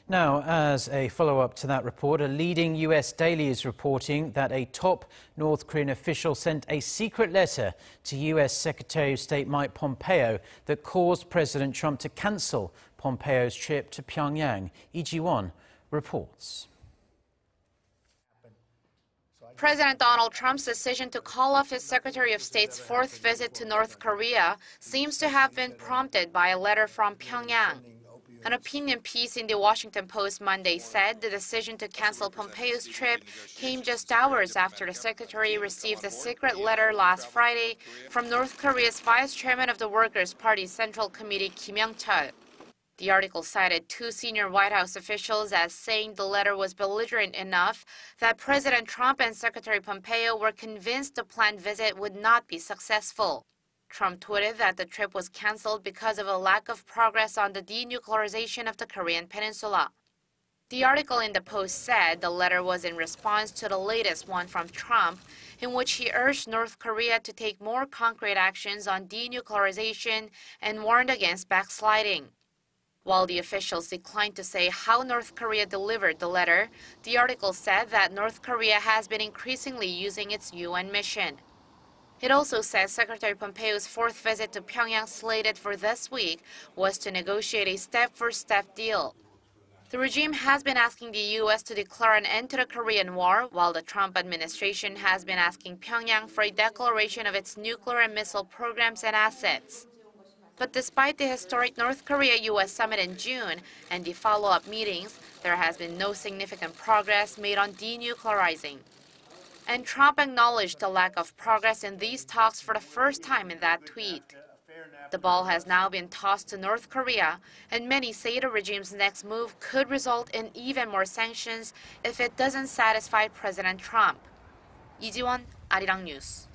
Now, as a follow-up to that report, a leading U.S. daily is reporting that a top North Korean official sent a secret letter to U.S. Secretary of State Mike Pompeo that caused President Trump to cancel Pompeo's trip to Pyongyang. Lee Ji-won reports. President Donald Trump's decision to call off his Secretary of State's fourth visit to North Korea seems to have been prompted by a letter from Pyongyang. An opinion piece in the Washington Post Monday said the decision to cancel Pompeo's trip came just hours after the secretary received a secret letter last Friday from North Korea's vice chairman of the Workers' Party Central Committee, Yong-chol. The article cited two senior White House officials as saying the letter was belligerent enough that President Trump and Secretary Pompeo were convinced the planned visit would not be successful. Trump tweeted that the trip was canceled because of a lack of progress on the denuclearization of the Korean peninsula. The article in the Post said the letter was in response to the latest one from Trump, in which he urged North Korea to take more concrete actions on denuclearization and warned against backsliding. While the officials declined to say how North Korea delivered the letter, the article said that North Korea has been increasingly using its UN mission. It also says Secretary Pompeo's fourth visit to Pyongyang slated for this week was to negotiate a step-for-step deal. The regime has been asking the U.S. to declare an end to the Korean War, while the Trump administration has been asking Pyongyang for a declaration of its nuclear and missile programs and assets. But despite the historic North Korea-U.S. summit in June and the follow-up meetings, there has been no significant progress made on denuclearizing. And Trump acknowledged the lack of progress in these talks for the first time in that tweet. The ball has now been tossed to North Korea, and many say the regime's next move could result in even more sanctions if it doesn't satisfy President Trump. Lee Ji-won, Arirang News.